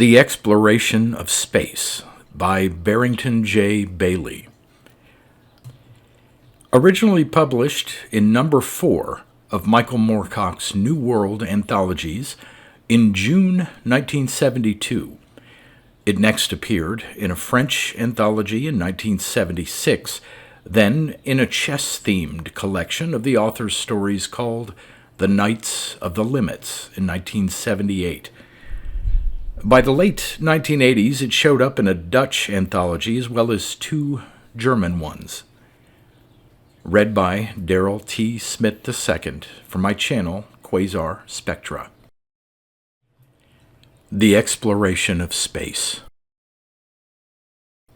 The Exploration of Space by Barrington J. Bayley. Originally published in number 4 of Michael Moorcock's New World Anthologies in June 1972. It next appeared in a French anthology in 1976, then in a chess-themed collection of the author's stories called The Knights of the Limits in 1978. By the late 1980s, it showed up in a Dutch anthology as well as 2 German ones. Read by Darrell T. Smith II from my channel, Quasar Spectra. The Exploration of Space.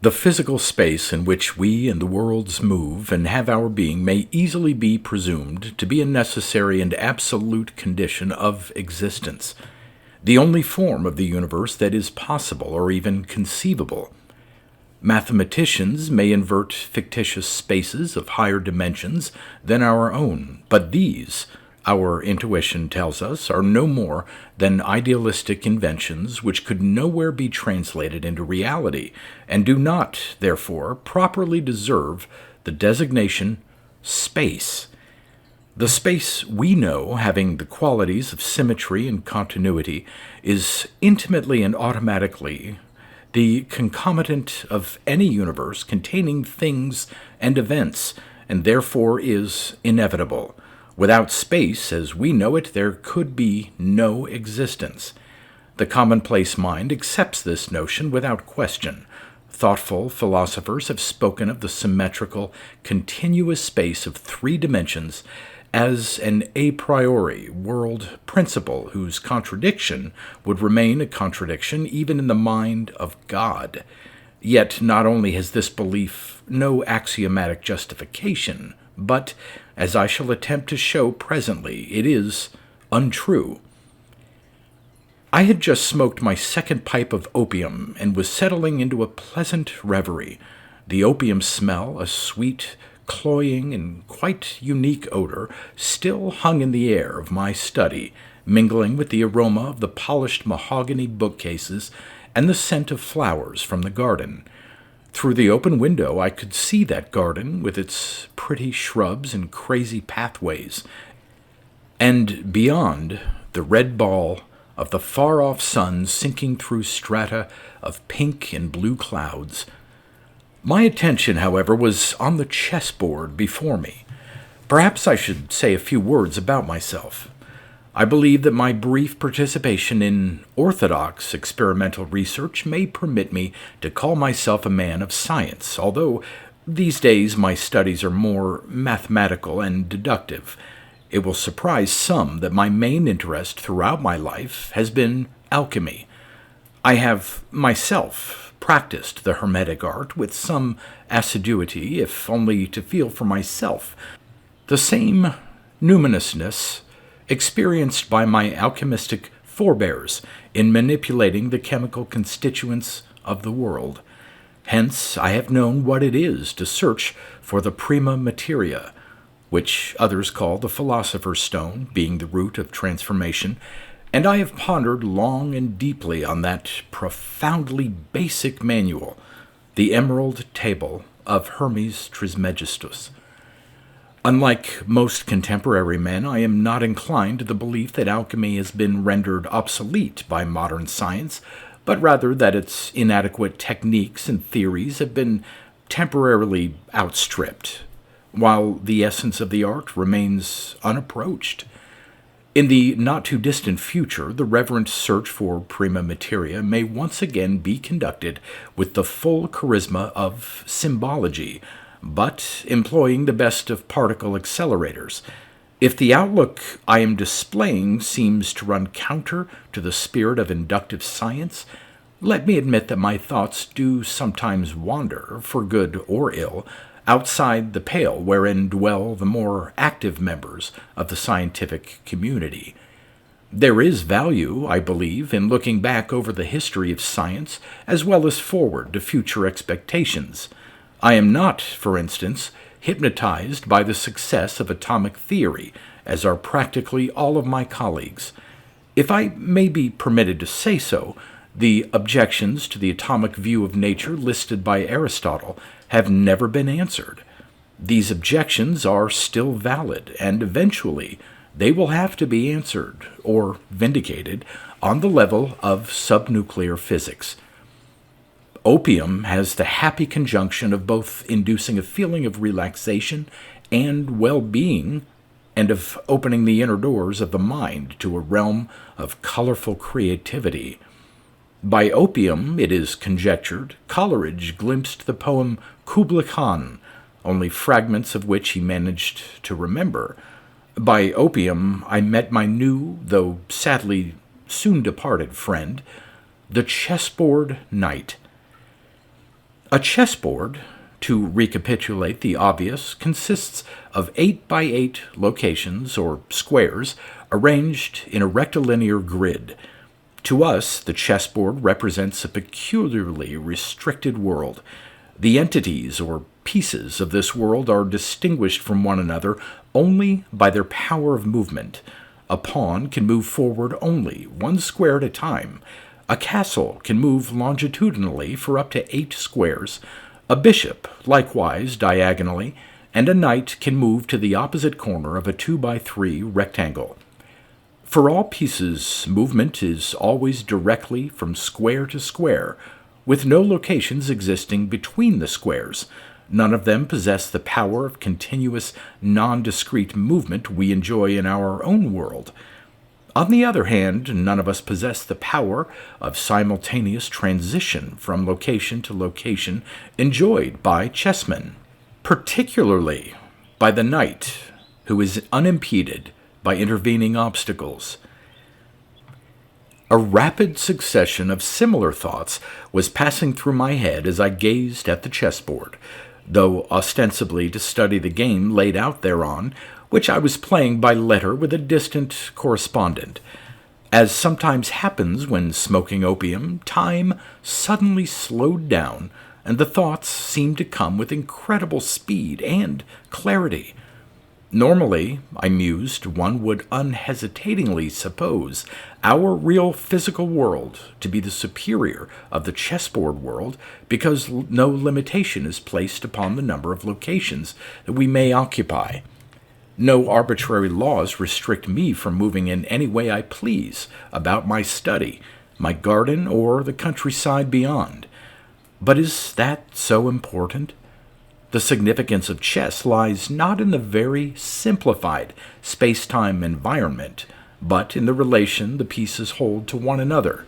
The physical space in which we and the worlds move and have our being may easily be presumed to be a necessary and absolute condition of existence, the only form of the universe that is possible or even conceivable. Mathematicians may invert fictitious spaces of higher dimensions than our own, but these, our intuition tells us, are no more than idealistic inventions which could nowhere be translated into reality, and do not, therefore, properly deserve the designation space. The space we know, having the qualities of symmetry and continuity, is intimately and automatically the concomitant of any universe containing things and events, and therefore is inevitable. Without space, as we know it, there could be no existence. The commonplace mind accepts this notion without question. Thoughtful philosophers have spoken of the symmetrical, continuous space of 3 dimensions as an a priori world principle whose contradiction would remain a contradiction even in the mind of God. Yet not only has this belief no axiomatic justification, but, as I shall attempt to show presently, it is untrue. I had just smoked my 2nd pipe of opium and was settling into a pleasant reverie. The opium smell, a sweet, cloying, and quite unique odor, still hung in the air of my study, mingling with the aroma of the polished mahogany bookcases and the scent of flowers from the garden. Through the open window I could see that garden with its pretty shrubs and crazy pathways, and beyond, the red ball of the far-off sun sinking through strata of pink and blue clouds. My attention, however, was on the chessboard before me. Perhaps I should say a few words about myself. I believe that my brief participation in orthodox experimental research may permit me to call myself a man of science, although these days my studies are more mathematical and deductive. It will surprise some that my main interest throughout my life has been alchemy. I have myself practiced the hermetic art with some assiduity, if only to feel for myself the same numinousness experienced by my alchemistic forebears in manipulating the chemical constituents of the world. Hence, I have known what it is to search for the prima materia, which others call the philosopher's stone, being the root of transformation, and I have pondered long and deeply on that profoundly basic manual, the Emerald Table of Hermes Trismegistus. Unlike most contemporary men, I am not inclined to the belief that alchemy has been rendered obsolete by modern science, but rather that its inadequate techniques and theories have been temporarily outstripped, while the essence of the art remains unapproached. In the not-too-distant future, the reverent search for prima materia may once again be conducted with the full charisma of symbology, but employing the best of particle accelerators. If the outlook I am displaying seems to run counter to the spirit of inductive science, let me admit that my thoughts do sometimes wander, for good or ill, outside the pale wherein dwell the more active members of the scientific community. There is value, I believe, in looking back over the history of science as well as forward to future expectations. I am not, for instance, hypnotized by the success of atomic theory, as are practically all of my colleagues. If I may be permitted to say so, The objections to the atomic view of nature listed by Aristotle have never been answered. These objections are still valid, and eventually they will have to be answered, or vindicated, on the level of subnuclear physics. Opium has the happy conjunction of both inducing a feeling of relaxation and well-being, and of opening the inner doors of the mind to a realm of colorful creativity. By opium, it is conjectured, Coleridge glimpsed the poem Kubla Khan, only fragments of which he managed to remember. By opium, I met my new, though sadly soon-departed friend, the chessboard knight. A chessboard, to recapitulate the obvious, consists of 8 by 8 locations, or squares, arranged in a rectilinear grid. To us, the chessboard represents a peculiarly restricted world. The entities, or pieces, of this world are distinguished from one another only by their power of movement. A pawn can move forward only 1 square at a time. A castle can move longitudinally for up to 8 squares. A bishop, likewise diagonally, and a knight can move to the opposite corner of a 2 by 3 rectangle. For all pieces, movement is always directly from square to square, with no locations existing between the squares. None of them possess the power of continuous, non-discrete movement we enjoy in our own world. On the other hand, none of us possess the power of simultaneous transition from location to location enjoyed by chessmen, particularly by the knight, who is unimpeded by intervening obstacles. A rapid succession of similar thoughts was passing through my head as I gazed at the chessboard, though ostensibly to study the game laid out thereon, which I was playing by letter with a distant correspondent. As sometimes happens when smoking opium, time suddenly slowed down, and the thoughts seemed to come with incredible speed and clarity. Normally, I mused, one would unhesitatingly suppose our real physical world to be the superior of the chessboard world because no limitation is placed upon the number of locations that we may occupy. No arbitrary laws restrict me from moving in any way I please about my study, my garden, or the countryside beyond. But is that so important? The significance of chess lies not in the very simplified space-time environment, but in the relation the pieces hold to one another.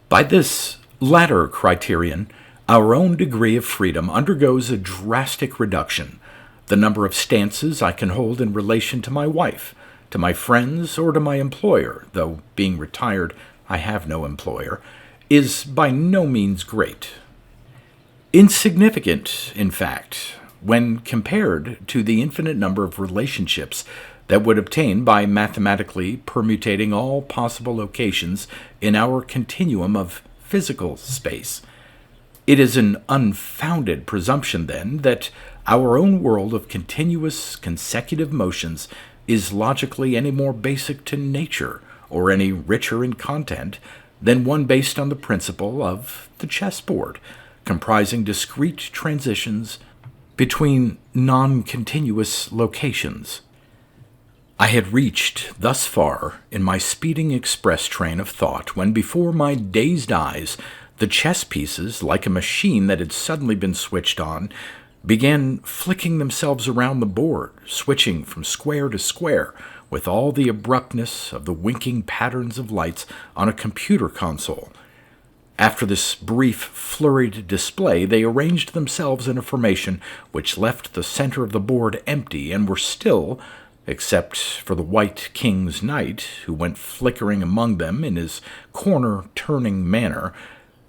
By this latter criterion, our own degree of freedom undergoes a drastic reduction. The number of stances I can hold in relation to my wife, to my friends, or to my employer, though being retired I have no employer, is by no means great. Insignificant, in fact, when compared to the infinite number of relationships that would obtain by mathematically permutating all possible locations in our continuum of physical space. It is an unfounded presumption, then, that our own world of continuous consecutive motions is logically any more basic to nature or any richer in content than one based on the principle of the chessboard, comprising discrete transitions between non-continuous locations. I had reached thus far in my speeding express train of thought when before my dazed eyes the chess pieces, like a machine that had suddenly been switched on, began flicking themselves around the board, switching from square to square with all the abruptness of the winking patterns of lights on a computer console. After this brief, flurried display, they arranged themselves in a formation which left the center of the board empty and were still, except for the white king's knight, who went flickering among them in his corner-turning manner,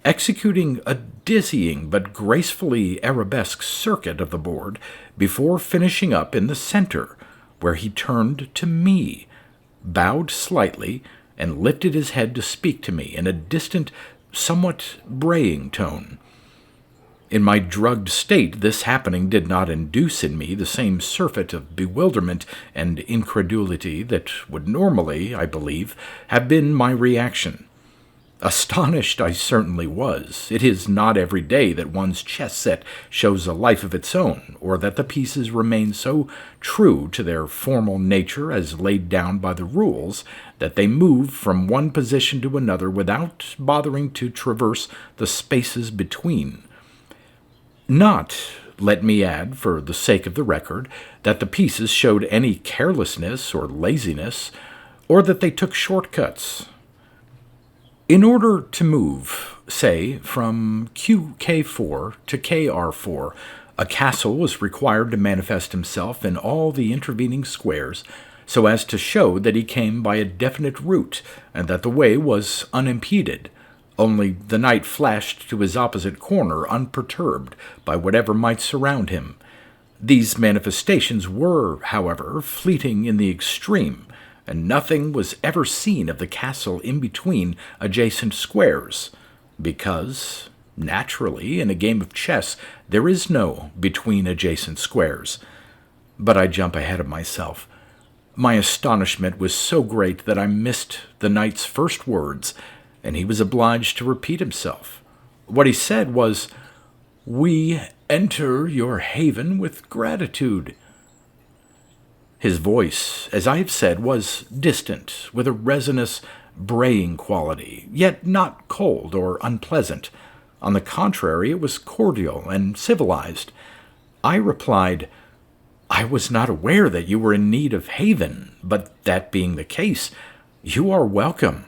executing a dizzying but gracefully arabesque circuit of the board before finishing up in the center, where he turned to me, bowed slightly, and lifted his head to speak to me in a distant, somewhat braying tone. In my drugged state, this happening did not induce in me the same surfeit of bewilderment and incredulity that would normally, I believe, have been my reaction. Astonished I certainly was. It is not every day that one's chess set shows a life of its own, or that the pieces remain so true to their formal nature as laid down by the rules that they move from one position to another without bothering to traverse the spaces between. Not, let me add, for the sake of the record, that the pieces showed any carelessness or laziness, or that they took shortcuts. In order to move, say, from QK4 to KR4, a castle was required to manifest himself in all the intervening squares so as to show that he came by a definite route and that the way was unimpeded. Only the knight flashed to his opposite corner unperturbed by whatever might surround him. These manifestations were, however, fleeting in the extreme, and nothing was ever seen of the castle in between adjacent squares, because, naturally, in a game of chess there is no between adjacent squares. But I jump ahead of myself. My astonishment was so great that I missed the knight's first words, and he was obliged to repeat himself. What he said was, "We enter your haven with gratitude." His voice, as I have said, was distant, with a resinous, braying quality, yet not cold or unpleasant. On the contrary, it was cordial and civilized. I replied, "I was not aware that you were in need of haven, but that being the case, you are welcome."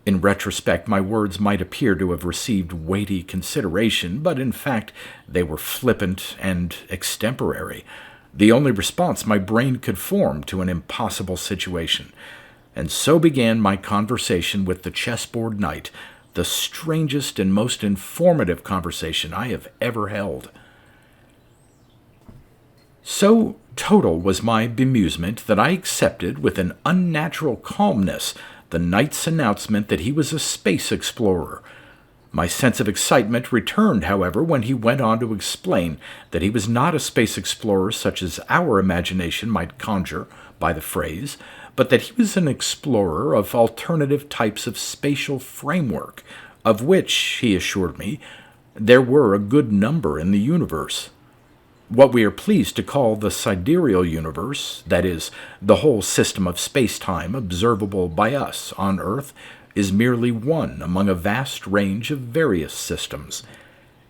In retrospect, my words might appear to have received weighty consideration, but in fact they were flippant and extemporary, the only response my brain could form to an impossible situation. And so began my conversation with the chessboard knight, the strangest and most informative conversation I have ever held. So total was my bemusement that I accepted with an unnatural calmness the knight's announcement that he was a space explorer. My sense of excitement returned, however, when he went on to explain that he was not a space explorer such as our imagination might conjure by the phrase, but that he was an explorer of alternative types of spatial framework, of which, he assured me, there were a good number in the universe. What we are pleased to call the sidereal universe, that is, the whole system of space-time observable by us on Earth, is merely one among a vast range of various systems.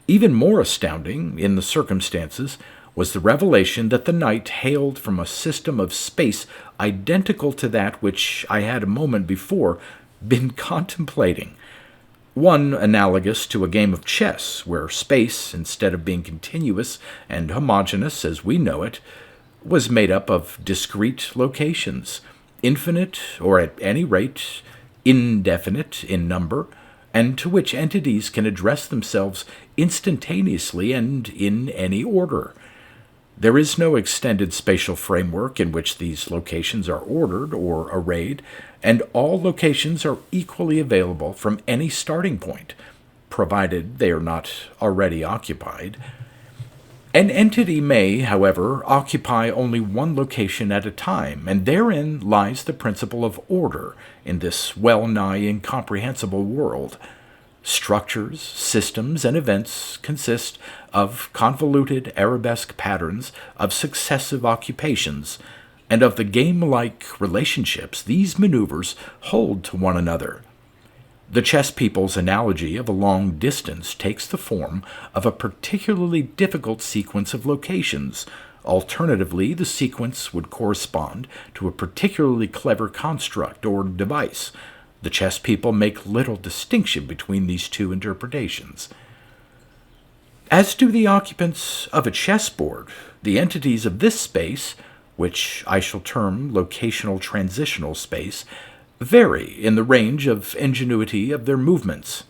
Even more astounding, in the circumstances, was the revelation that the knight hailed from a system of space identical to that which I had a moment before been contemplating. One analogous to a game of chess, where space, instead of being continuous and homogeneous as we know it, was made up of discrete locations, infinite, or at any rate, indefinite in number, and to which entities can address themselves instantaneously and in any order. There is no extended spatial framework in which these locations are ordered or arrayed, and all locations are equally available from any starting point, provided they are not already occupied. An entity may, however, occupy only one location at a time, and therein lies the principle of order in this well-nigh incomprehensible world. Structures, systems, and events consist of convoluted arabesque patterns of successive occupations, and of the game-like relationships these maneuvers hold to one another. The chess people's analogy of a long distance takes the form of a particularly difficult sequence of locations. Alternatively, the sequence would correspond to a particularly clever construct or device. The chess people make little distinction between these two interpretations. As do the occupants of a chessboard, the entities of this space, which I shall term locational transitional space, vary in the range of ingenuity of their movements.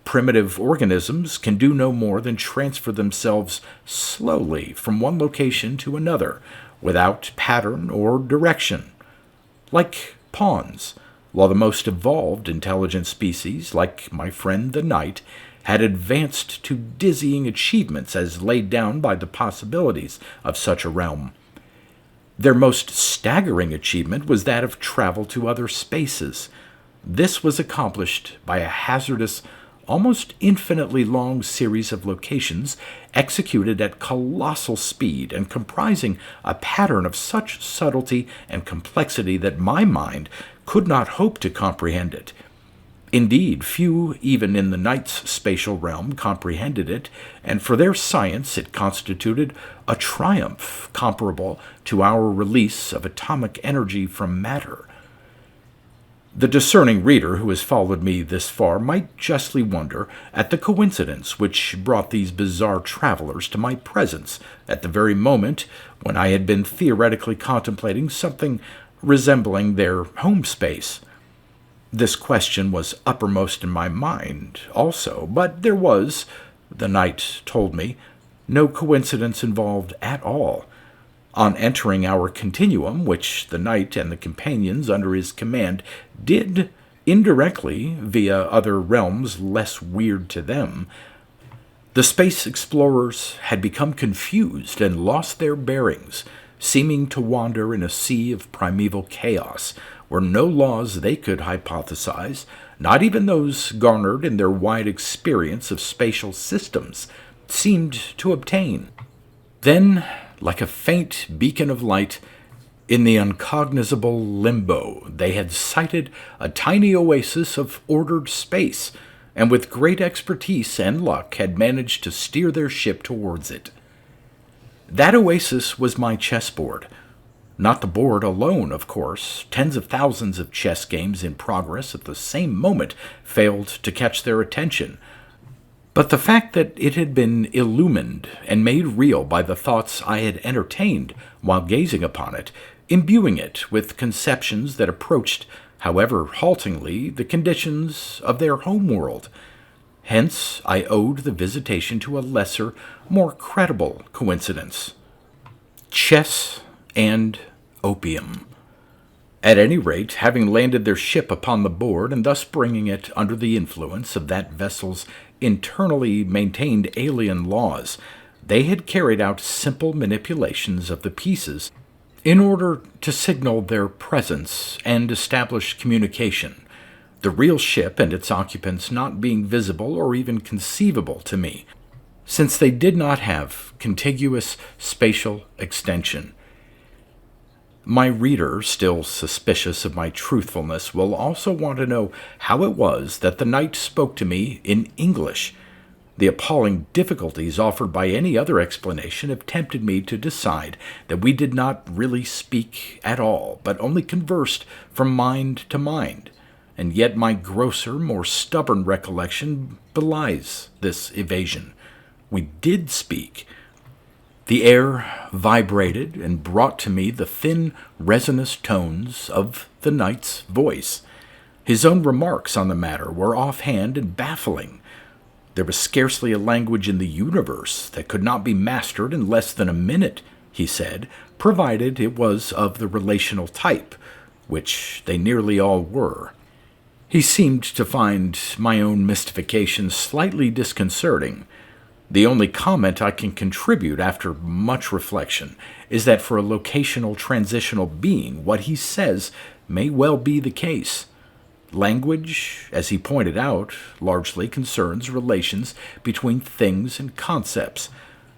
Primitive organisms can do no more than transfer themselves slowly from one location to another, without pattern or direction, like pawns, while the most evolved intelligent species, like my friend the knight, had advanced to dizzying achievements as laid down by the possibilities of such a realm. Their most staggering achievement was that of travel to other spaces. This was accomplished by a hazardous, almost infinitely long series of locations executed at colossal speed and comprising a pattern of such subtlety and complexity that my mind could not hope to comprehend it. Indeed, few even in the night's spatial realm comprehended it, and for their science it constituted a triumph comparable to our release of atomic energy from matter. The discerning reader who has followed me this far might justly wonder at the coincidence which brought these bizarre travelers to my presence at the very moment when I had been theoretically contemplating something resembling their home space. This question was uppermost in my mind also, but there was, the knight told me, no coincidence involved at all. On entering our continuum, which the knight and the companions under his command did indirectly via other realms less weird to them, the space explorers had become confused and lost their bearings, seeming to wander in a sea of primeval chaos, where no laws they could hypothesize, not even those garnered in their wide experience of spatial systems, seemed to obtain. Then, like a faint beacon of light, in the uncognizable limbo, they had sighted a tiny oasis of ordered space, and with great expertise and luck had managed to steer their ship towards it. That oasis was my chessboard. Not the board alone, of course. Tens of thousands of chess games in progress at the same moment failed to catch their attention. But the fact that it had been illumined and made real by the thoughts I had entertained while gazing upon it, imbuing it with conceptions that approached, however haltingly, the conditions of their home world. Hence, I owed the visitation to a lesser, more credible coincidence. Chess and opium. At any rate, having landed their ship upon the board and thus bringing it under the influence of that vessel's internally maintained alien laws, they had carried out simple manipulations of the pieces in order to signal their presence and establish communication, the real ship and its occupants not being visible or even conceivable to me, since they did not have contiguous spatial extension. My reader, still suspicious of my truthfulness, will also want to know how it was that the knight spoke to me in English. The appalling difficulties offered by any other explanation have tempted me to decide that we did not really speak at all, but only conversed from mind to mind, and yet my grosser, more stubborn recollection belies this evasion. We did speak. The air vibrated and brought to me the thin, resinous tones of the knight's voice. His own remarks on the matter were offhand and baffling. There was scarcely a language in the universe that could not be mastered in less than a minute, he said, provided it was of the relational type, which they nearly all were. He seemed to find my own mystification slightly disconcerting. The only comment I can contribute after much reflection is that for a locational transitional being, what he says may well be the case. Language, as he pointed out, largely concerns relations between things and concepts.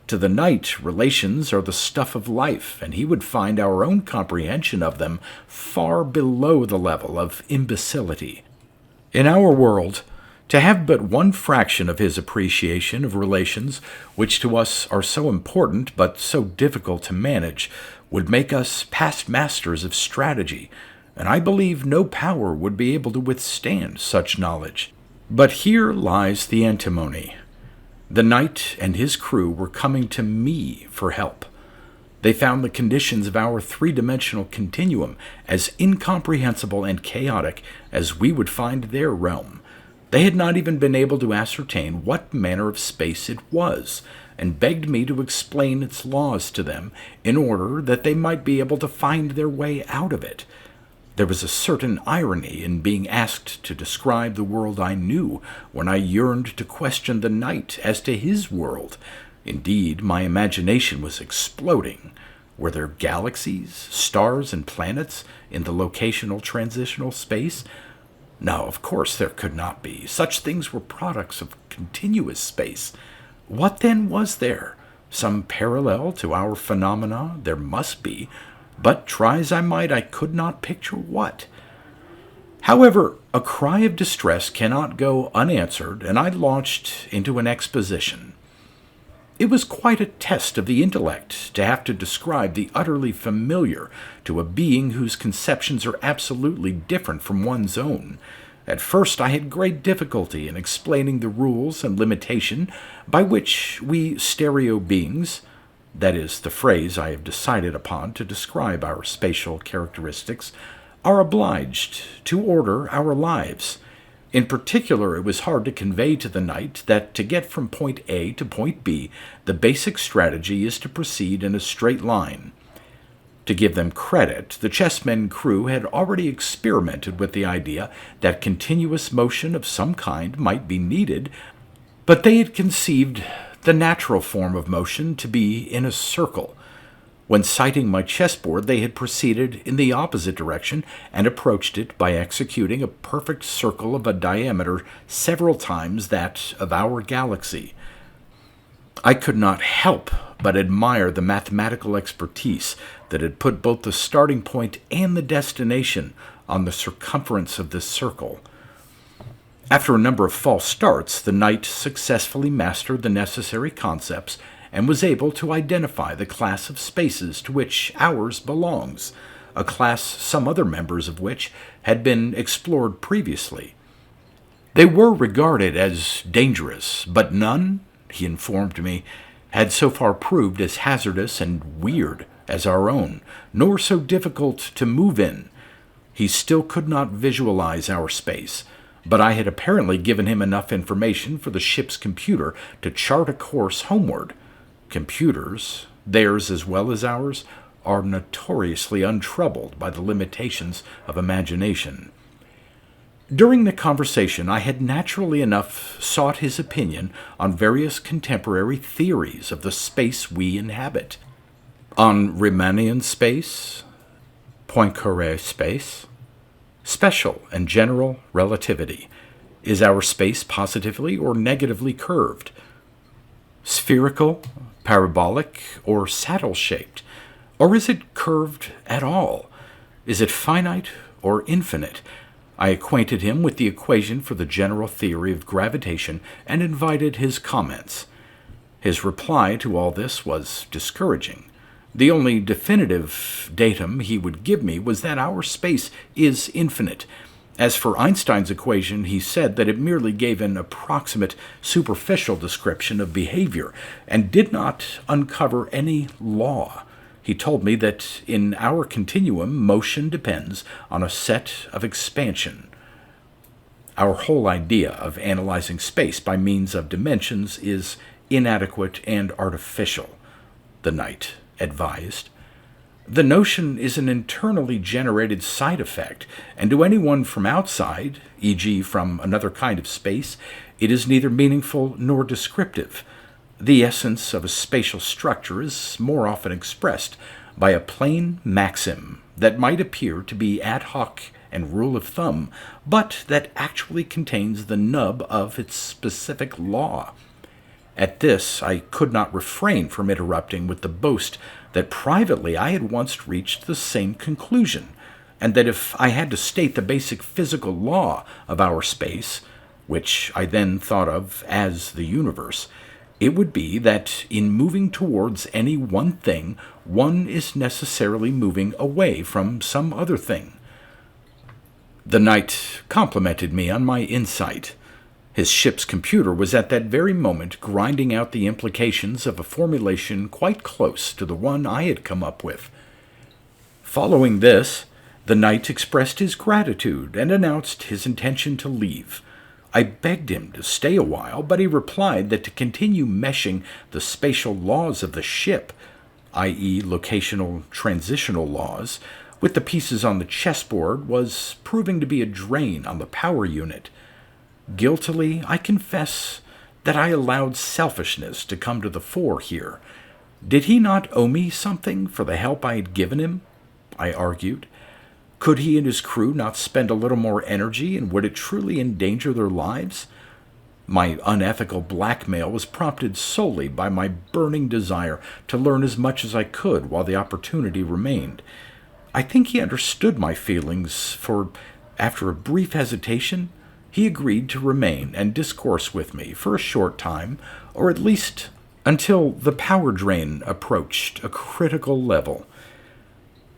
To the knight, relations are the stuff of life, and he would find our own comprehension of them far below the level of imbecility. In our world, to have but one fraction of his appreciation of relations, which to us are so important but so difficult to manage, would make us past masters of strategy, and I believe no power would be able to withstand such knowledge. But here lies the antimony. The knight and his crew were coming to me for help. They found the conditions of our three-dimensional continuum as incomprehensible and chaotic as we would find their realm. They had not even been able to ascertain what manner of space it was, and begged me to explain its laws to them in order that they might be able to find their way out of it. There was a certain irony in being asked to describe the world I knew when I yearned to question the knight as to his world. Indeed, my imagination was exploding. Were there galaxies, stars, and planets in the locational transitional space? No, of course there could not be. Such things were products of continuous space. What then was there? Some parallel to our phenomena there must be, but try as I might, I could not picture what. However, a cry of distress cannot go unanswered, and I launched into an exposition. It was quite a test of the intellect to have to describe the utterly familiar to a being whose conceptions are absolutely different from one's own. At first I had great difficulty in explaining the rules and limitation by which we stereo beings, that is the phrase I have decided upon to describe our spatial characteristics, are obliged to order our lives. In particular, it was hard to convey to the knight that to get from point A to point B, the basic strategy is to proceed in a straight line. To give them credit, the chessmen crew had already experimented with the idea that continuous motion of some kind might be needed, but they had conceived the natural form of motion to be in a circle. When sighting my chessboard, they had proceeded in the opposite direction and approached it by executing a perfect circle of a diameter several times that of our galaxy. I could not help but admire the mathematical expertise that had put both the starting point and the destination on the circumference of this circle. After a number of false starts, the knight successfully mastered the necessary concepts and was able to identify the class of spaces to which ours belongs, a class some other members of which had been explored previously. They were regarded as dangerous, but none, he informed me, had so far proved as hazardous and weird as our own, nor so difficult to move in. He still could not visualize our space, but I had apparently given him enough information for the ship's computer to chart a course homeward. Computers, theirs as well as ours, are notoriously untroubled by the limitations of imagination. During the conversation, I had naturally enough sought his opinion on various contemporary theories of the space we inhabit. On Riemannian space, Poincaré space, special and general relativity. Is our space positively or negatively curved? Spherical, parabolic, or saddle-shaped? Or is it curved at all? Is it finite or infinite? I acquainted him with the equation for the general theory of gravitation and invited his comments. His reply to all this was discouraging. The only definitive datum he would give me was that our space is infinite. As for Einstein's equation, he said that it merely gave an approximate, superficial description of behavior and did not uncover any law. He told me that in our continuum, motion depends on a set of expansion. Our whole idea of analyzing space by means of dimensions is inadequate and artificial, the knight advised. The notion is an internally generated side effect, and to anyone from outside, e.g. from another kind of space, it is neither meaningful nor descriptive. The essence of a spatial structure is more often expressed by a plain maxim that might appear to be ad hoc and rule of thumb, but that actually contains the nub of its specific law. At this, I could not refrain from interrupting with the boast that privately I had once reached the same conclusion, and that if I had to state the basic physical law of our space, which I then thought of as the universe, it would be that in moving towards any one thing, one is necessarily moving away from some other thing. The knight complimented me on my insight. His ship's computer was at that very moment grinding out the implications of a formulation quite close to the one I had come up with. Following this, the knight expressed his gratitude and announced his intention to leave. I begged him to stay a while, but he replied that to continue meshing the spatial laws of the ship, i.e. locational transitional laws, with the pieces on the chessboard was proving to be a drain on the power unit. Guiltily, I confess that I allowed selfishness to come to the fore here. Did he not owe me something for the help I had given him? I argued. Could he and his crew not spend a little more energy, and would it truly endanger their lives? My unethical blackmail was prompted solely by my burning desire to learn as much as I could while the opportunity remained. I think he understood my feelings, for, after a brief hesitation, he agreed to remain and discourse with me for a short time, or at least until the power drain approached a critical level.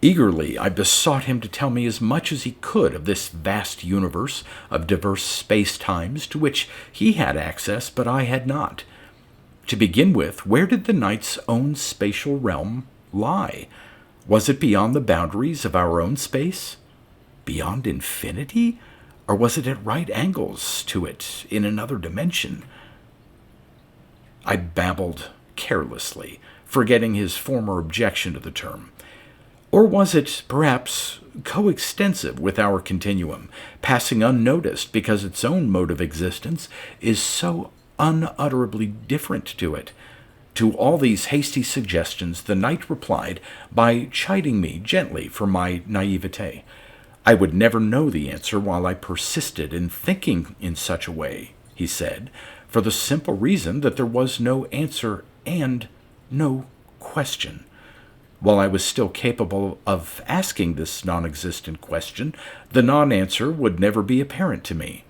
Eagerly, I besought him to tell me as much as he could of this vast universe of diverse space-times to which he had access but I had not. To begin with, where did the Knight's own spatial realm lie? Was it beyond the boundaries of our own space? Beyond infinity? Or was it at right angles to it in another dimension? I babbled carelessly, forgetting his former objection to the term. Or was it, perhaps, coextensive with our continuum, passing unnoticed because its own mode of existence is so unutterably different to it? To all these hasty suggestions the Knight replied by chiding me gently for my naivete. I would never know the answer while I persisted in thinking in such a way, he said, for the simple reason that there was no answer and no question. While I was still capable of asking this non-existent question, the non-answer would never be apparent to me.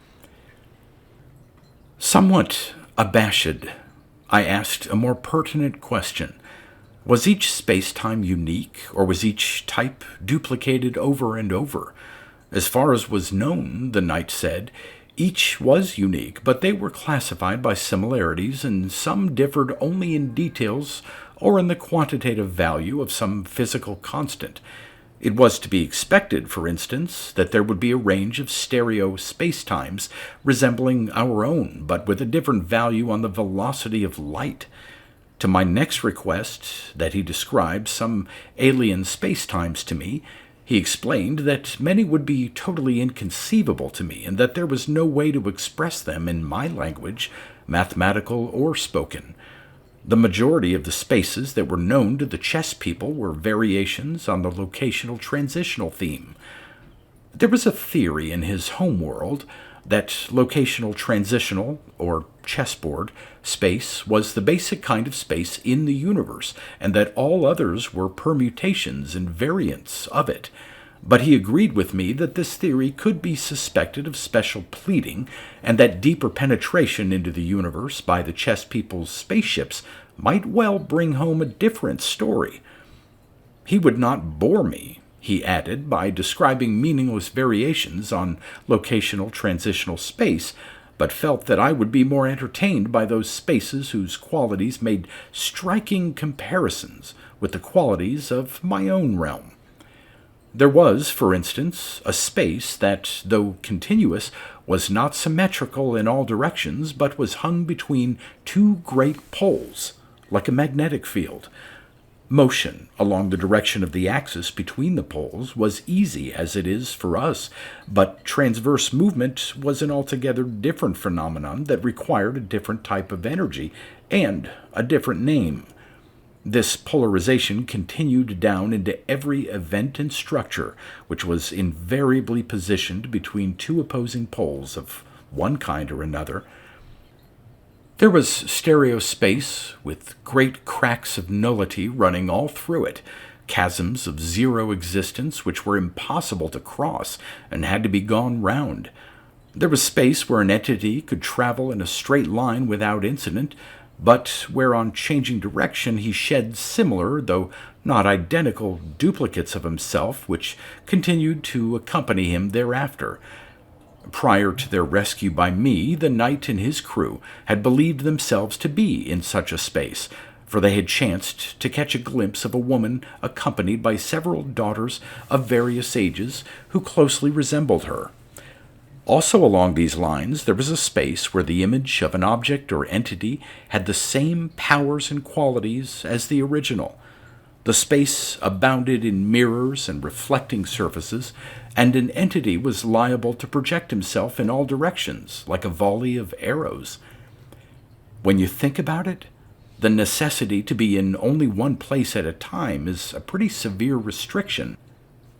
Somewhat abashed, I asked a more pertinent question. Was each space-time unique, or was each type duplicated over and over? As far as was known, the Knight said, each was unique, but they were classified by similarities, and some differed only in details or in the quantitative value of some physical constant. It was to be expected, for instance, that there would be a range of stereo spacetimes resembling our own, but with a different value on the velocity of light. To my next request that he describe some alien spacetimes to me, he explained that many would be totally inconceivable to me, and that there was no way to express them in my language, mathematical or spoken. The majority of the spaces that were known to the chess people were variations on the locational transitional theme. There was a theory in his home world that locational transitional, or chessboard, space was the basic kind of space in the universe, and that all others were permutations and variants of it. But he agreed with me that this theory could be suspected of special pleading, and that deeper penetration into the universe by the chess people's spaceships might well bring home a different story. He would not bore me, he added, by describing meaningless variations on locational transitional space, but felt that I would be more entertained by those spaces whose qualities made striking comparisons with the qualities of my own realm. There was, for instance, a space that, though continuous, was not symmetrical in all directions, but was hung between two great poles, like a magnetic field. Motion along the direction of the axis between the poles was easy as it is for us, but transverse movement was an altogether different phenomenon that required a different type of energy and a different name. This polarization continued down into every event and structure, which was invariably positioned between two opposing poles of one kind or another. There was stereo space, with great cracks of nullity running all through it, chasms of zero existence which were impossible to cross and had to be gone round. There was space where an entity could travel in a straight line without incident, but where on changing direction he shed similar, though not identical, duplicates of himself which continued to accompany him thereafter. Prior to their rescue by me, the Knight and his crew had believed themselves to be in such a space, for they had chanced to catch a glimpse of a woman accompanied by several daughters of various ages who closely resembled her. Also along these lines, there was a space where the image of an object or entity had the same powers and qualities as the original. The space abounded in mirrors and reflecting surfaces, and an entity was liable to project himself in all directions, like a volley of arrows. When you think about it, the necessity to be in only one place at a time is a pretty severe restriction.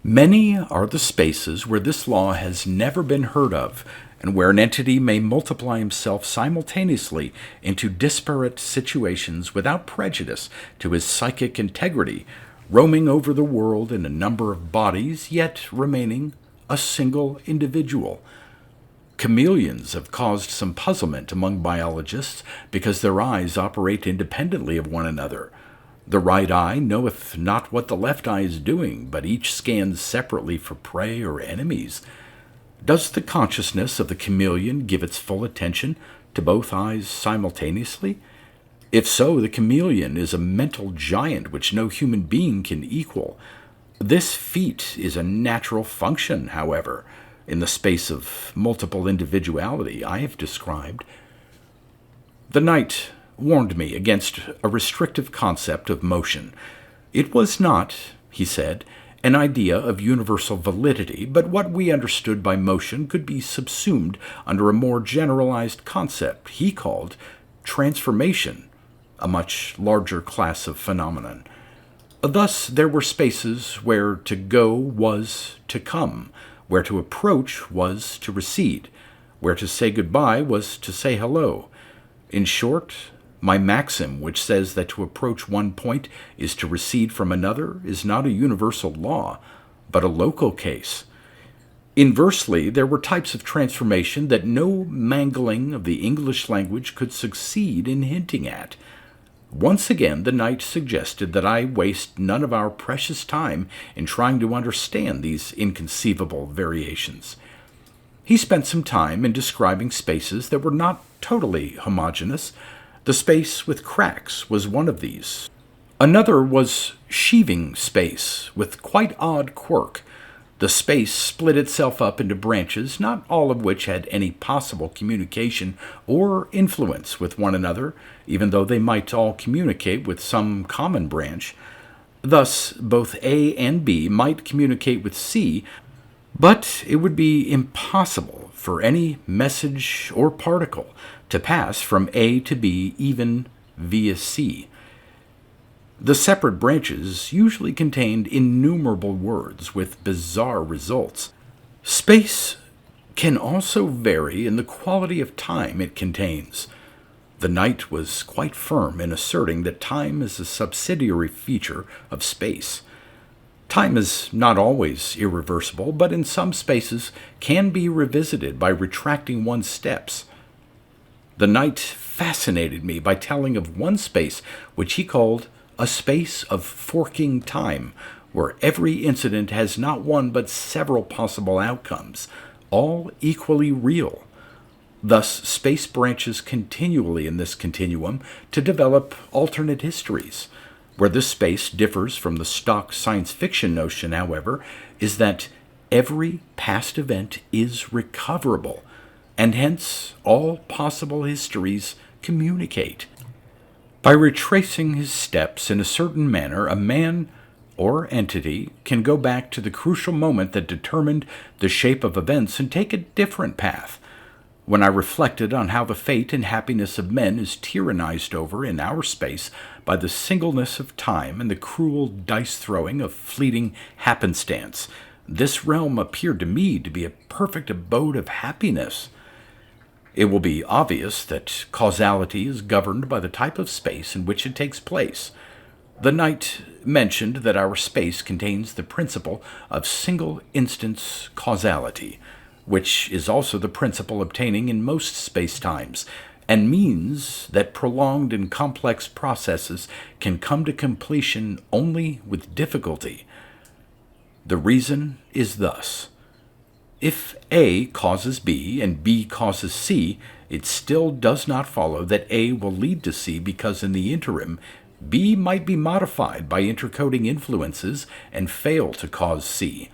Many are the spaces where this law has never been heard of, and where an entity may multiply himself simultaneously into disparate situations without prejudice to his psychic integrity, roaming over the world in a number of bodies, yet remaining a single individual. Chameleons have caused some puzzlement among biologists because their eyes operate independently of one another. The right eye knoweth not what the left eye is doing, but each scans separately for prey or enemies. Does the consciousness of the chameleon give its full attention to both eyes simultaneously? If so, the chameleon is a mental giant which no human being can equal. This feat is a natural function, however, in the space of multiple individuality I have described. The knight warned me against a restrictive concept of motion. It was not, he said, an idea of universal validity, but what we understood by motion could be subsumed under a more generalized concept he called transformation, a much larger class of phenomenon. Thus, there were spaces where to go was to come, where to approach was to recede, where to say goodbye was to say hello. In short, my maxim, which says that to approach one point is to recede from another, is not a universal law, but a local case. Inversely, there were types of transformation that no mangling of the English language could succeed in hinting at. Once again, the knight suggested that I waste none of our precious time in trying to understand these inconceivable variations. He spent some time in describing spaces that were not totally homogeneous. The space with cracks was one of these. Another was sheaving space, with quite odd quirk. The space split itself up into branches, not all of which had any possible communication or influence with one another, even though they might all communicate with some common branch. Thus, both A and B might communicate with C, but it would be impossible for any message or particle to pass from A to B even via C. The separate branches usually contained innumerable words with bizarre results. Space can also vary in the quality of time it contains. The knight was quite firm in asserting that time is a subsidiary feature of space. Time is not always irreversible, but in some spaces can be revisited by retracting one's steps. The knight fascinated me by telling of one space which he called a space of forking time, where every incident has not one but several possible outcomes, all equally real. Thus, space branches continually in this continuum to develop alternate histories. Where this space differs from the stock science fiction notion, however, is that every past event is recoverable, and hence all possible histories communicate. By retracing his steps in a certain manner, a man or entity can go back to the crucial moment that determined the shape of events and take a different path. When I reflected on how the fate and happiness of men is tyrannized over in our space by the singleness of time and the cruel dice-throwing of fleeting happenstance, this realm appeared to me to be a perfect abode of happiness. It will be obvious that causality is governed by the type of space in which it takes place. The knight mentioned that our space contains the principle of single-instance causality, which is also the principle obtaining in most spacetimes, and means that prolonged and complex processes can come to completion only with difficulty. The reason is thus. If A causes B and B causes C, it still does not follow that A will lead to C, because in the interim, B might be modified by intercoding influences and fail to cause C.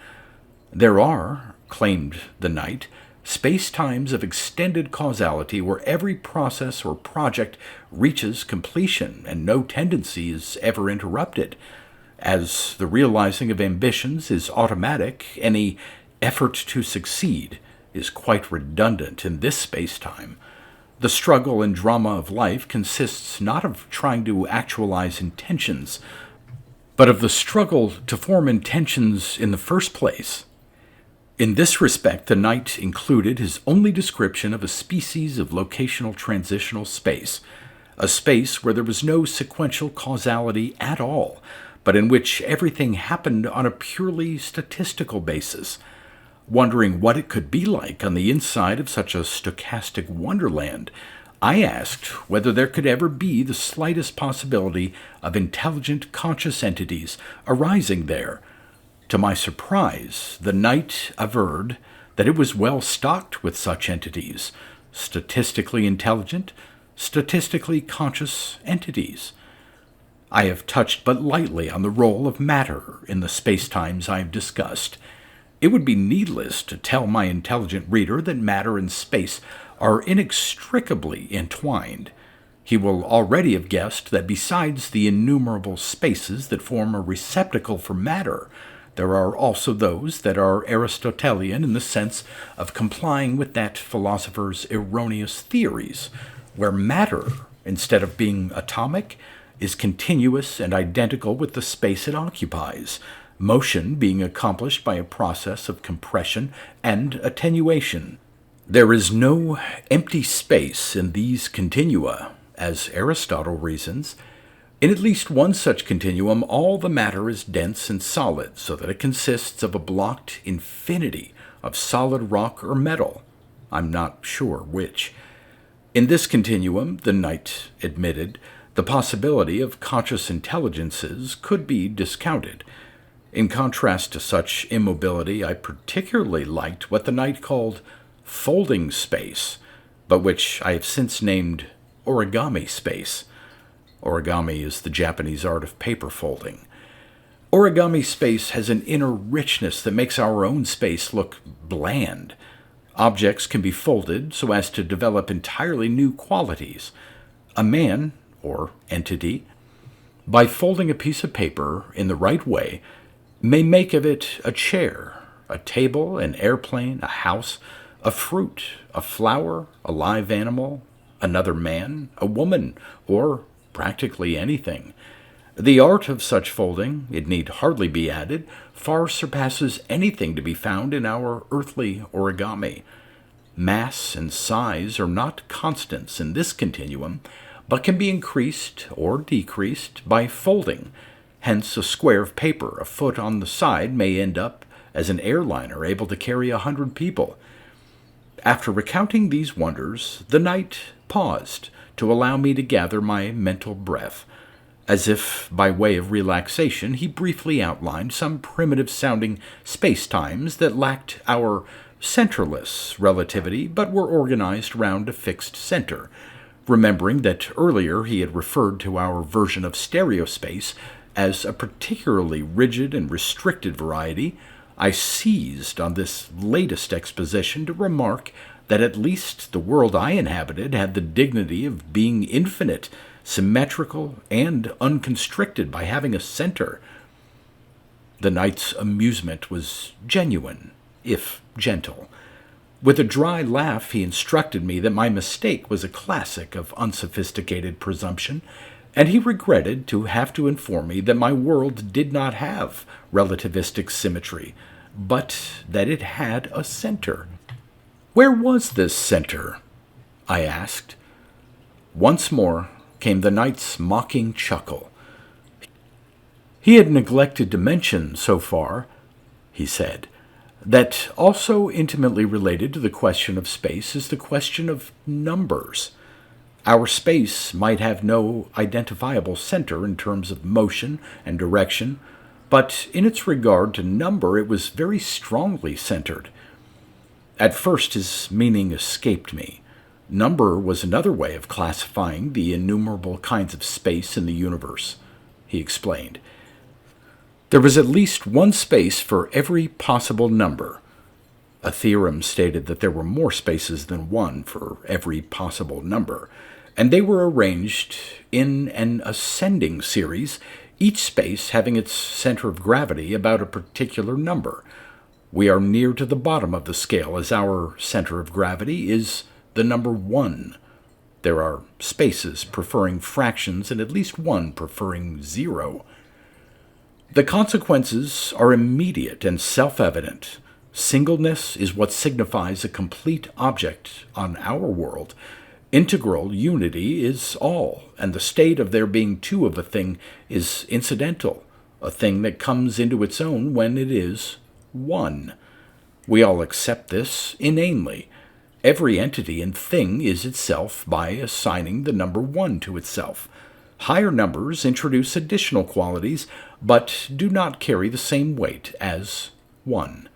There are, claimed the knight, space-times of extended causality where every process or project reaches completion and no tendency is ever interrupted. As the realizing of ambitions is automatic, any effort to succeed is quite redundant in this space-time. The struggle and drama of life consists not of trying to actualize intentions, but of the struggle to form intentions in the first place. In this respect, the knight included his only description of a species of locational transitional space, a space where there was no sequential causality at all, but in which everything happened on a purely statistical basis. Wondering what it could be like on the inside of such a stochastic wonderland, I asked whether there could ever be the slightest possibility of intelligent conscious entities arising there. To my surprise, the knight averred that it was well stocked with such entities, statistically intelligent, statistically conscious entities. I have touched but lightly on the role of matter in the spacetimes I have discussed. It would be needless to tell my intelligent reader that matter and space are inextricably entwined. He will already have guessed that besides the innumerable spaces that form a receptacle for matter, there are also those that are Aristotelian in the sense of complying with that philosopher's erroneous theories, where matter, instead of being atomic, is continuous and identical with the space it occupies, motion being accomplished by a process of compression and attenuation. There is no empty space in these continua, as Aristotle reasons. In at least one such continuum, all the matter is dense and solid, so that it consists of a blocked infinity of solid rock or metal. I'm not sure which. In this continuum, the knight admitted, the possibility of conscious intelligences could be discounted. In contrast to such immobility, I particularly liked what the knight called folding space, but which I have since named origami space. Origami is the Japanese art of paper folding. Origami space has an inner richness that makes our own space look bland. Objects can be folded so as to develop entirely new qualities. A man, or entity, by folding a piece of paper in the right way, may make of it a chair, a table, an airplane, a house, a fruit, a flower, a live animal, another man, a woman, or practically anything. The art of such folding, it need hardly be added, far surpasses anything to be found in our earthly origami. Mass and size are not constants in this continuum, but can be increased or decreased by folding. Hence, a square of paper a foot on the side may end up as an airliner able to carry 100 people. After recounting these wonders, the knight paused to allow me to gather my mental breath. As if by way of relaxation, he briefly outlined some primitive-sounding space-times that lacked our centerless relativity but were organized round a fixed center. Remembering that earlier he had referred to our version of stereospace as a particularly rigid and restricted variety, I seized on this latest exposition to remark that at least the world I inhabited had the dignity of being infinite, symmetrical, and unconstricted by having a center. The knight's amusement was genuine, if gentle. With a dry laugh, he instructed me that my mistake was a classic of unsophisticated presumption, and he regretted to have to inform me that my world did not have relativistic symmetry, but that it had a center. Where was this center? I asked. Once more came the knight's mocking chuckle. He had neglected to mention so far, he said, that also intimately related to the question of space is the question of numbers. Our space might have no identifiable center in terms of motion and direction, but in its regard to number it was very strongly centered. At first his meaning escaped me. Number was another way of classifying the innumerable kinds of space in the universe, he explained. There was at least one space for every possible number. A theorem stated that there were more spaces than one for every possible number, and they were arranged in an ascending series, each space having its center of gravity about a particular number. We are near to the bottom of the scale, as our center of gravity is the number 1. There are spaces preferring fractions and at least one preferring 0. The consequences are immediate and self-evident. Singleness is what signifies a complete object on our world. Integral unity is all, and the state of there being two of a thing is incidental, a thing that comes into its own when it is one. We all accept this inanely. Every entity and thing is itself by assigning the number one to itself. Higher numbers introduce additional qualities, but do not carry the same weight as one.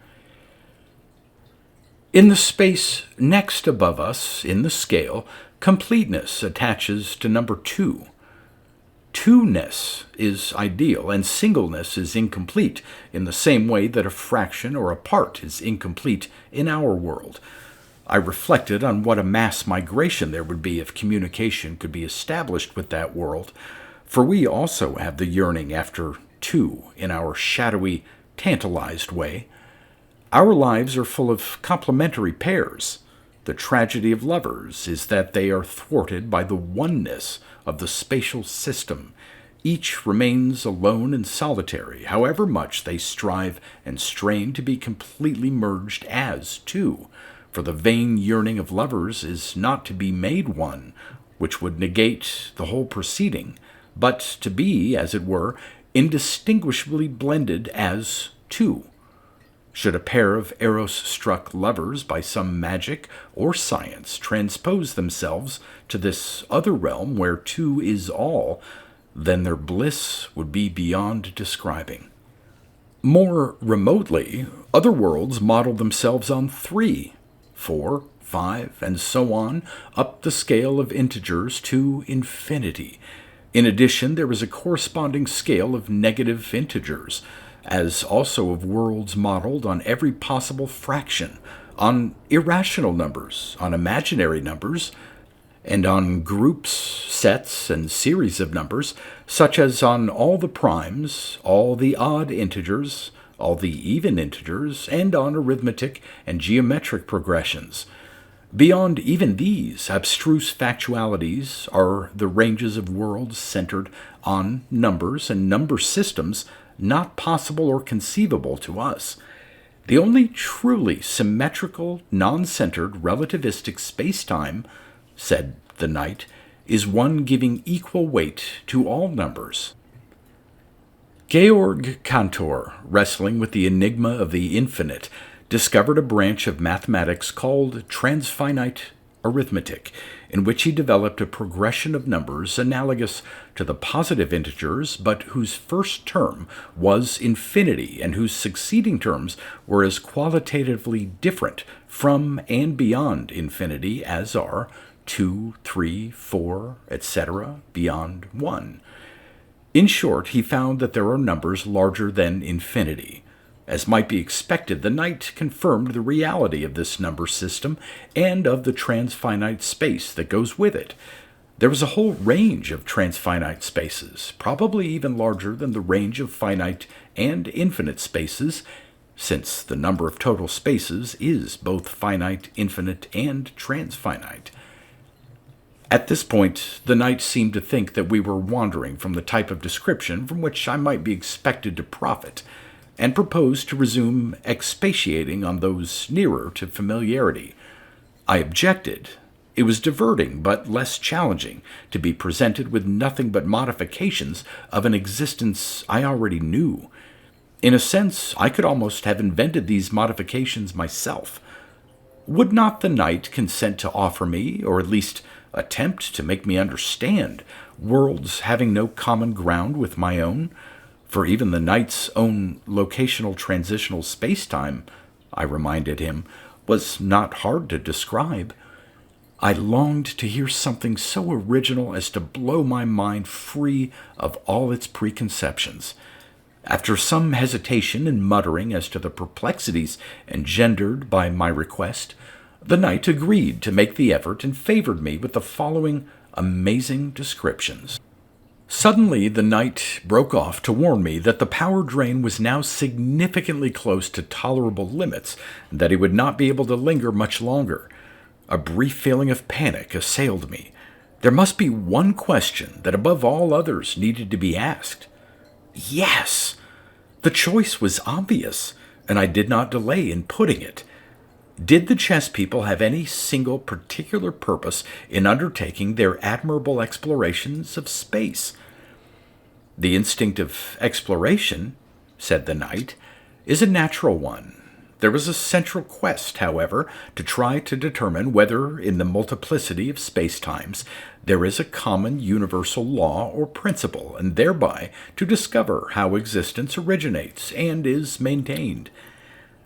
In the space next above us in the scale, completeness attaches to number two. Two-ness is ideal, and singleness is incomplete, in the same way that a fraction or a part is incomplete in our world. I reflected on what a mass migration there would be if communication could be established with that world, for we also have the yearning after two in our shadowy, tantalized way. Our lives are full of complementary pairs. The tragedy of lovers is that they are thwarted by the oneness of the spatial system. Each remains alone and solitary, however much they strive and strain to be completely merged as two. For the vain yearning of lovers is not to be made one, which would negate the whole proceeding, but to be, as it were, indistinguishably blended as two. Should a pair of Eros-struck lovers by some magic or science transpose themselves to this other realm where two is all, then their bliss would be beyond describing. More remotely, other worlds model themselves on 3, 4, 5, and so on, up the scale of integers to infinity. In addition, there is a corresponding scale of negative integers, as also of worlds modeled on every possible fraction, on irrational numbers, on imaginary numbers, and on groups, sets, and series of numbers, such as on all the primes, all the odd integers, all the even integers, and on arithmetic and geometric progressions. Beyond even these abstruse factualities are the ranges of worlds centered on numbers and number systems not possible or conceivable to us. The only truly symmetrical, non-centered, relativistic space-time, said the knight, is one giving equal weight to all numbers. Georg Cantor, wrestling with the enigma of the infinite, discovered a branch of mathematics called transfinite arithmetic, in which he developed a progression of numbers analogous to the positive integers, but whose first term was infinity, and whose succeeding terms were as qualitatively different from and beyond infinity as are 2, 3, 4, etc., beyond 1. In short, he found that there are numbers larger than infinity. As might be expected, the knight confirmed the reality of this number system and of the transfinite space that goes with it. There was a whole range of transfinite spaces, probably even larger than the range of finite and infinite spaces, since the number of total spaces is both finite, infinite, and transfinite. At this point, the knight seemed to think that we were wandering from the type of description from which I might be expected to profit, and proposed to resume expatiating on those nearer to familiarity. I objected. It was diverting, but less challenging, to be presented with nothing but modifications of an existence I already knew. In a sense, I could almost have invented these modifications myself. Would not the knight consent to offer me, or at least attempt to make me understand, worlds having no common ground with my own? For even the knight's own locational transitional space-time, I reminded him, was not hard to describe. I longed to hear something so original as to blow my mind free of all its preconceptions. After some hesitation and muttering as to the perplexities engendered by my request, the knight agreed to make the effort and favored me with the following amazing descriptions. Suddenly, the knight broke off to warn me that the power drain was now significantly close to tolerable limits, and that he would not be able to linger much longer. A brief feeling of panic assailed me. There must be one question that above all others needed to be asked. Yes! The choice was obvious, and I did not delay in putting it. Did the chess people have any single particular purpose in undertaking their admirable explorations of space? The instinct of exploration, said the knight, is a natural one. There was a central quest, however, to try to determine whether, in the multiplicity of spacetimes, there is a common universal law or principle, and thereby to discover how existence originates and is maintained.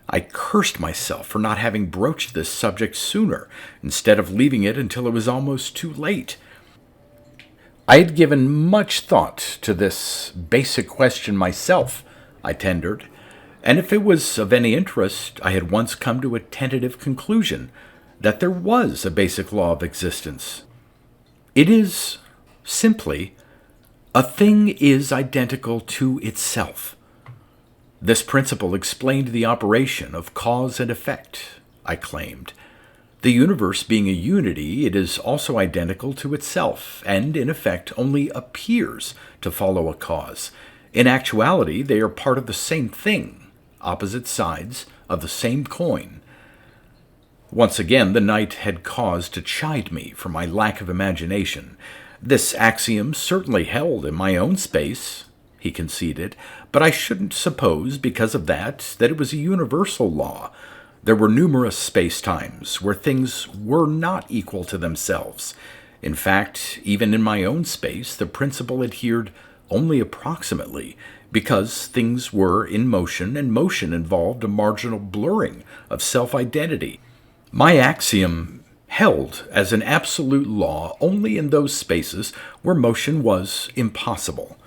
I cursed myself for not having broached this subject sooner, instead of leaving it until it was almost too late. I had given much thought to this basic question myself, I tendered, and if it was of any interest, I had once come to a tentative conclusion that there was a basic law of existence. It is, simply, a thing is identical to itself. This principle explained the operation of cause and effect, I claimed. The universe being a unity, it is also identical to itself, and in effect only appears to follow a cause. In actuality, they are part of the same thing, opposite sides of the same coin. Once again, the knight had cause to chide me for my lack of imagination. This axiom certainly held in my own space, he conceded, but I shouldn't suppose, because of that it was a universal law. There were numerous space-times where things were not equal to themselves. In fact, even in my own space, the principle adhered only approximately, because things were in motion, and motion involved a marginal blurring of self-identity. My axiom held as an absolute law only in those spaces where motion was impossible.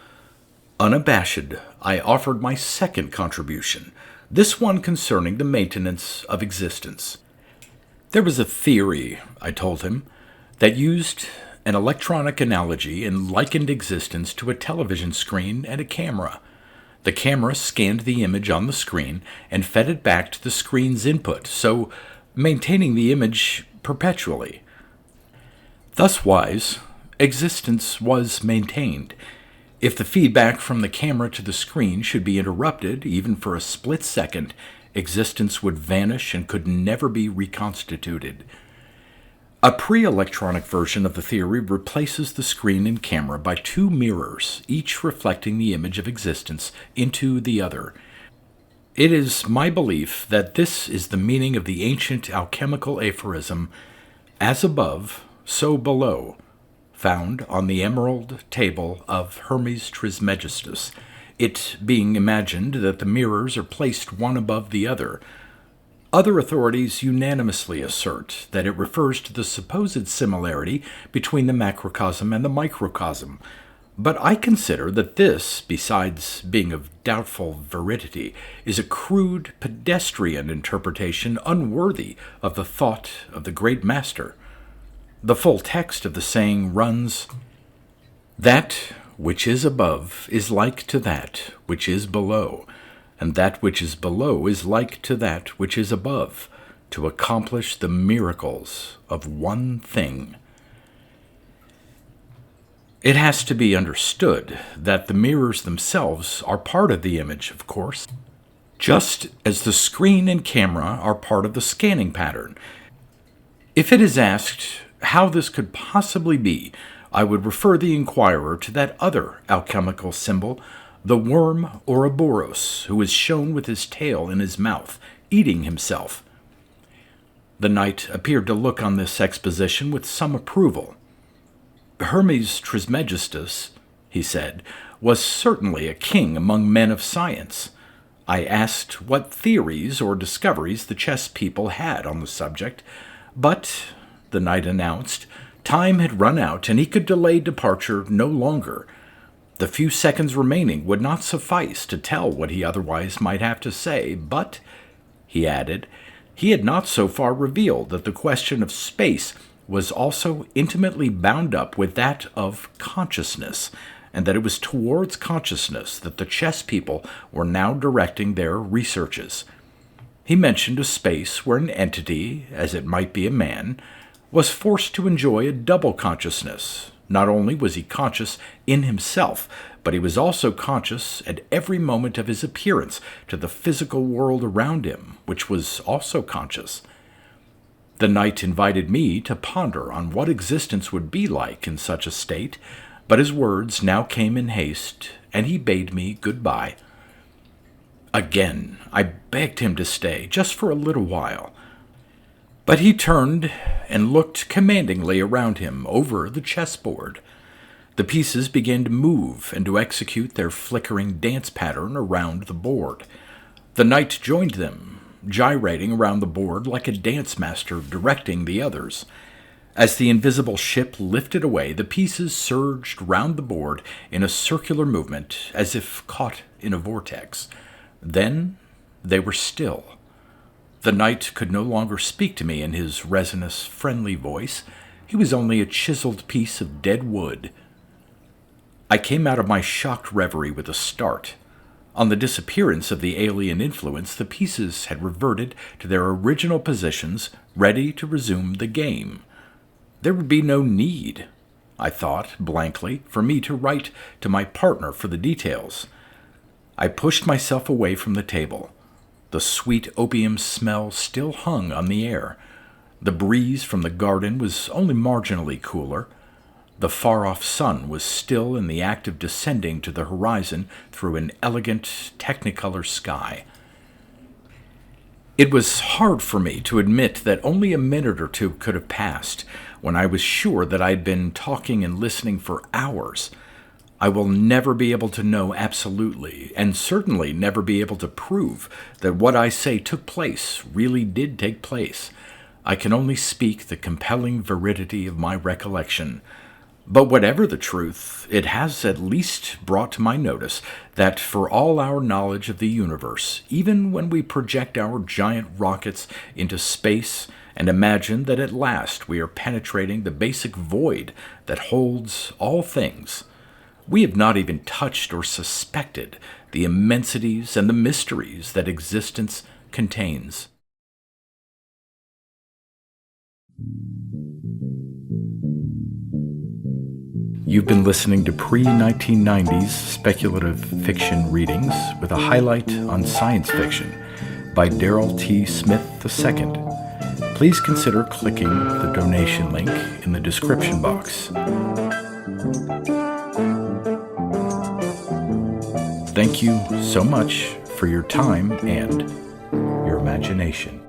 Unabashed, I offered my second contribution, this one concerning the maintenance of existence. There was a theory, I told him, that used an electronic analogy and likened existence to a television screen and a camera. The camera scanned the image on the screen and fed it back to the screen's input, so maintaining the image perpetually. Thuswise, existence was maintained. If the feedback from the camera to the screen should be interrupted, even for a split second, existence would vanish and could never be reconstituted. A pre-electronic version of the theory replaces the screen and camera by two mirrors, each reflecting the image of existence into the other. It is my belief that this is the meaning of the ancient alchemical aphorism, "As above, so below," found on the emerald table of Hermes Trismegistus, it being imagined that the mirrors are placed one above the other. Other authorities unanimously assert that it refers to the supposed similarity between the macrocosm and the microcosm, but I consider that this, besides being of doubtful veridity, is a crude, pedestrian interpretation unworthy of the thought of the great master. The full text of the saying runs, "That which is above is like to that which is below, and that which is below is like to that which is above, to accomplish the miracles of one thing." It has to be understood that the mirrors themselves are part of the image, of course, just as the screen and camera are part of the scanning pattern. If it is asked how this could possibly be, I would refer the inquirer to that other alchemical symbol, the worm Ouroboros, who is shown with his tail in his mouth, eating himself. The knight appeared to look on this exposition with some approval. Hermes Trismegistus, he said, was certainly a king among men of science. I asked what theories or discoveries the chess people had on the subject, but, the knight announced, time had run out and he could delay departure no longer. The few seconds remaining would not suffice to tell what he otherwise might have to say, but, he added, he had not so far revealed that the question of space was also intimately bound up with that of consciousness, and that it was towards consciousness that the chess people were now directing their researches. He mentioned a space where an entity, as it might be a man, was forced to enjoy a double consciousness. Not only was he conscious in himself, but he was also conscious at every moment of his appearance to the physical world around him, which was also conscious. The knight invited me to ponder on what existence would be like in such a state, but his words now came in haste, and he bade me good-bye. Again, I begged him to stay, just for a little while. But he turned and looked commandingly around him over the chessboard. The pieces began to move and to execute their flickering dance pattern around the board. The knight joined them, gyrating around the board like a dance master directing the others. As the invisible ship lifted away, the pieces surged round the board in a circular movement, as if caught in a vortex. Then they were still. The knight could no longer speak to me in his resinous, friendly voice. He was only a chiseled piece of dead wood. I came out of my shocked reverie with a start. On the disappearance of the alien influence, the pieces had reverted to their original positions, ready to resume the game. There would be no need, I thought blankly, for me to write to my partner for the details. I pushed myself away from the table. The sweet opium smell still hung on the air. The breeze from the garden was only marginally cooler. The far-off sun was still in the act of descending to the horizon through an elegant technicolor sky. It was hard for me to admit that only a minute or two could have passed when I was sure that I'd been talking and listening for hours. I will never be able to know absolutely, and certainly never be able to prove that what I say took place really did take place. I can only speak the compelling veridity of my recollection. But whatever the truth, it has at least brought to my notice that for all our knowledge of the universe, even when we project our giant rockets into space and imagine that at last we are penetrating the basic void that holds all things, we have not even touched or suspected the immensities and the mysteries that existence contains. You've been listening to pre-1990s speculative fiction readings with a highlight on science fiction by Darrell T. Smith II. Please consider clicking the donation link in the description box. Thank you so much for your time and your imagination.